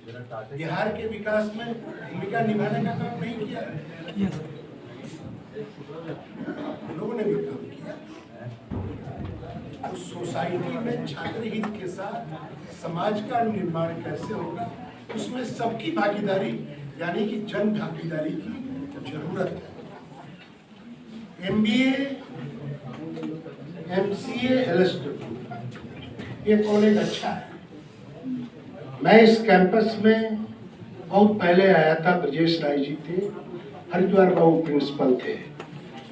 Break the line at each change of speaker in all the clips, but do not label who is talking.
बिहार के विकास में भूमिका निभाने का काम नहीं किया है? लोगों ने भी काम किया। तो सोसाइटी में छात्र हित के साथ समाज का निर्माण कैसे होगा, उसमें सबकी भागीदारी यानी कि जन भागीदारी की जरूरत है। MBA, MCA, LSW ये कॉलेज अच्छा है। मैं इस कैंपस में बहुत पहले आया था, ब्रजेश राय जी थे, हरिद्वार बाबू प्रिंसिपल थे।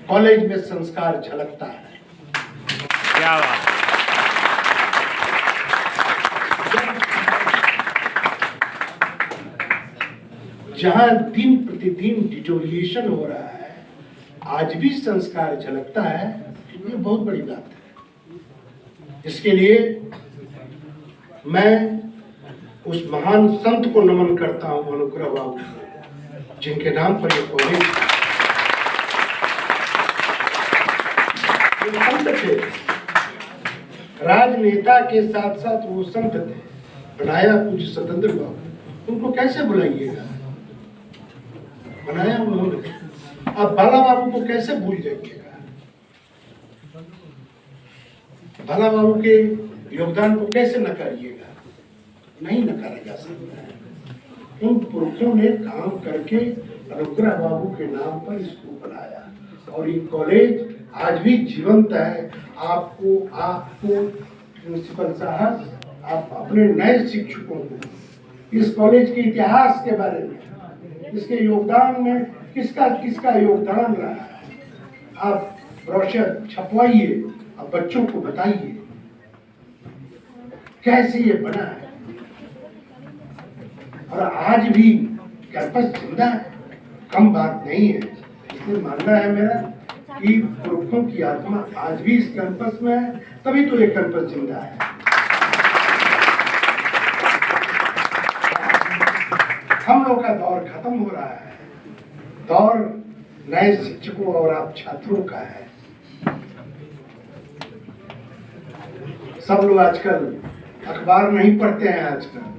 कॉलेज में संस्कार झलकता है।
क्या बात।
जहां दिन प्रतिदिन डिटोरिएशन हो रहा है, आज भी संस्कार झलकता है, ये बहुत बड़ी बात है। इसके लिए मैं उस महान संत को नमन करता हूं, अनुग्रह बाबू, जिनके नाम पर ये कॉलेज संत थे, राजनेता के साथ साथ वो संत थे, बनाया पूज्य स्वतंत्र बाबू। उनको कैसे बुलाइएगा, बनाया उन्होंने। आप बाला बाबू को कैसे भूल जाइएगा, बाला बाबू के योगदान को कैसे नकारिएगा, नहीं नकारा जा सकता है। उन पुरुषों ने काम करके अनुग्रह बाबू के नाम पर इसको बनाया और ये कॉलेज आज भी जीवंत है। आपको प्रिंसिपल साहब, आप अपने नए शिक्षकों को इस कॉलेज के इतिहास के बारे में, इसके योगदान में किसका योगदान रहा है, आप ब्रोशर छपवाइए, आप बच्चों को बताइए कैसे ये बना है। और आज भी कैंपस जिंदा है, कम बात नहीं है। इसलिए मानना है मेरा कि पुरुषों की आत्मा आज भी इस कैंपस में है, तभी तो ये कैंपस जिंदा है। हम लोग का दौर खत्म हो रहा है, दौर नए शिक्षकों और आप छात्रों का है। सब लोग आजकल अखबार नहीं पढ़ते हैं, आजकल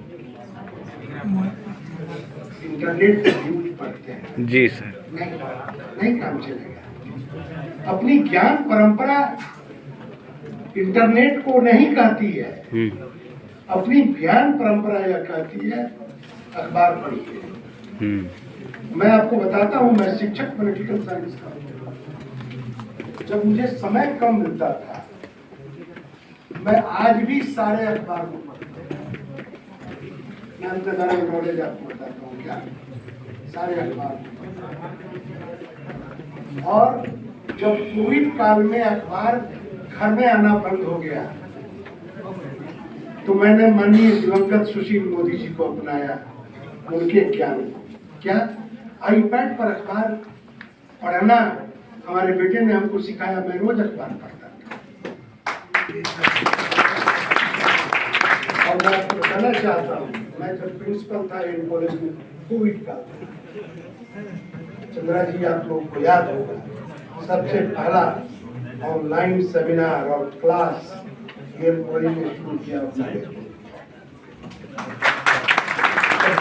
इंटरनेट पर न्यूज पढ़ते हैं।
जी सर।
नहीं काम चलेगा। अपनी ज्ञान परंपरा इंटरनेट को नहीं कहती है, अपनी ज्ञान परंपरा यह कहती है अखबार पढ़िए। मैं आपको बताता हूँ, मैं शिक्षक पॉलिटिकल साइंस का हूँ। जब मुझे समय कम मिलता था, मैं आज भी सारे अखबार को पढ़ता हूँ। मैं अपने नॉलेज आपको बताता हूँ क्या, सारे अखबार। और जब कोविड काल में अखबार घर में आना बंद हो गया, तो मैंने माननीय दिवंगत सुशील मोदी जी को अपनाया, उनके ज्ञान। क्या आईपैड पर अखबार पढ़ना हमारे बेटे ने हमको सिखाया, मैं रोज अखबार पढ़ता था। और मैं आपको बताना चाहता हूँ, मैं जब प्रिंसिपल था इन कॉलेज में, कोविड का, चंद्रा जी आप लोगों को याद होगा, सबसे पहला ऑनलाइन सेमिनार और क्लास ये कॉलेज में शुरू किया।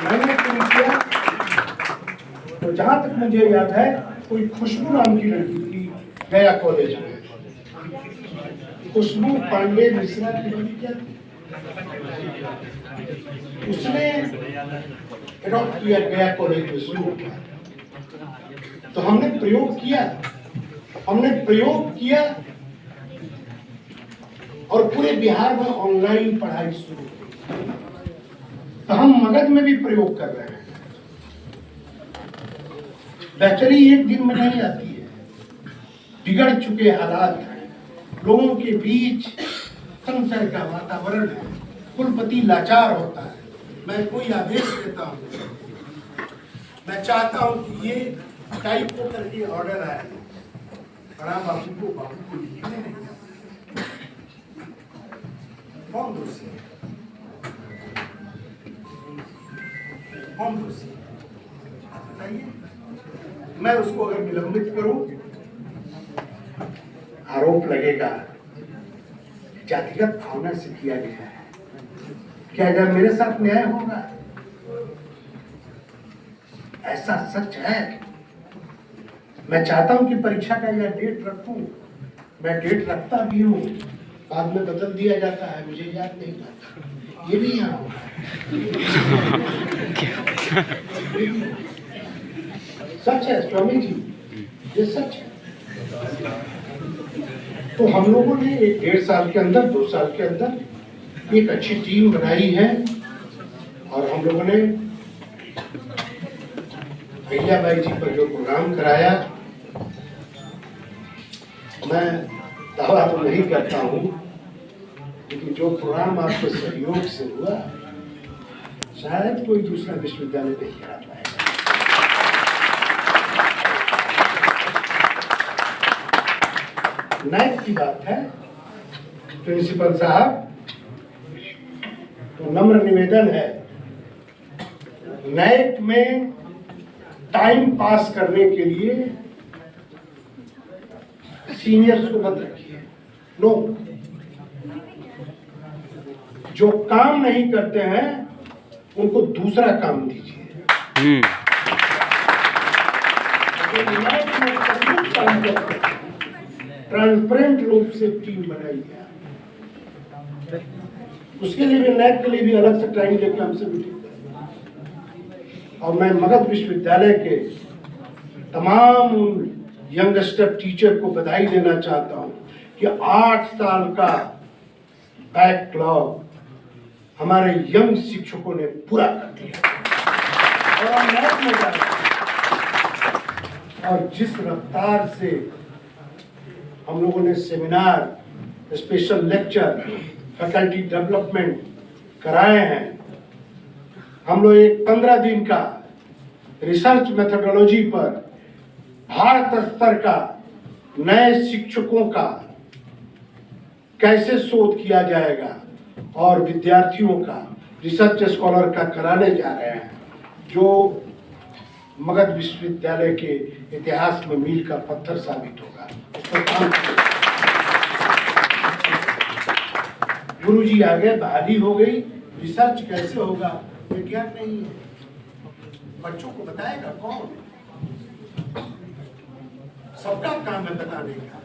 मैंने शुरू किया तो जहां तक मुझे याद है, कोई खुशबू नाम की लड़की थी गया कॉलेज में, खुशबू पांडे मिश्रा की लड़की क्या थी, उसने एडॉप्ट किया, गया कॉलेज में शुरू किया। तो हमने प्रयोग किया और पूरे बिहार में ऑनलाइन पढ़ाई शुरू की। तो हम मगध में भी प्रयोग कर रहे हैं। बेहतरी एक दिन में नहीं आती है, बिगड़ चुके हालात हैं, लोगों के बीच संशय का वातावरण है, कुलपति लाचार होता है। मैं कोई आदेश देता हूँ, मैं चाहता हूँ कि ये टाइप को करके ऑर्डर आए, बड़ा बाबू को लिखने नहीं कौन दोषी है, कौन दोषी है बताइए। मैं उसको अगर निलंबित करूं, आरोप लगेगा जातिगत भावना से किया गया है। क्या जब मेरे साथ न्याय होगा? ऐसा सच है। मैं चाहता हूं कि परीक्षा का यह डेट रखूं, मैं डेट रखता भी हूं, बाद में बदल दिया जाता है, मुझे याद नहीं आता। ये भी यहाँ होता है। सच है स्वामी जी, ये सच है। तो हम लोगों ने एक 1.5 साल के अंदर, 2 साल के अंदर एक अच्छी टीम बनाई है और हम लोगों ने अहिल्याबाई जी पर जो प्रोग्राम कराया, मैं दावा तो नहीं करता हूँ, लेकिन जो प्रोग्राम आपके सहयोग से हुआ शायद कोई दूसरा विश्वविद्यालय नहीं करा पाएगा। नैक की बात है, प्रिंसिपल साहब, तो नम्र निवेदन है, नैक में टाइम पास करने के लिए सीनियर्स को मत रखिए। नो, जो काम नहीं करते हैं उनको दूसरा काम दीजिए। ट्रांसपेरेंट रूप से टीम बनाई है, उसके लिए भी नैक के लिए भी अलग से टाइम लेकर हमसे मीटिंग करें। और मैं मगध विश्वविद्यालय के तमाम यंगस्टर टीचर को बधाई देना चाहता हूं कि 8 साल का बैकलॉग हमारे यंग शिक्षकों ने पूरा कर दिया और नैक में जा रहे हैं। और जिस रफ्तार से हम लोगों ने seminar, special lecture, faculty development कराए हैं, हम लोग एक 15 दिन का रिसर्च मेथोडोलॉजी पर भारत स्तर का नए शिक्षकों का कैसे शोध किया जाएगा और विद्यार्थियों का रिसर्च स्कॉलर का कराने जा रहे हैं, जो मगध विश्वविद्यालय के इतिहास में मील का पत्थर साबित होगा। गुरु जी आ गए, बहाली हो गई, रिसर्च कैसे होगा विज्ञान नहीं है, बच्चों को बताएगा कौन? सबका काम है बताने का।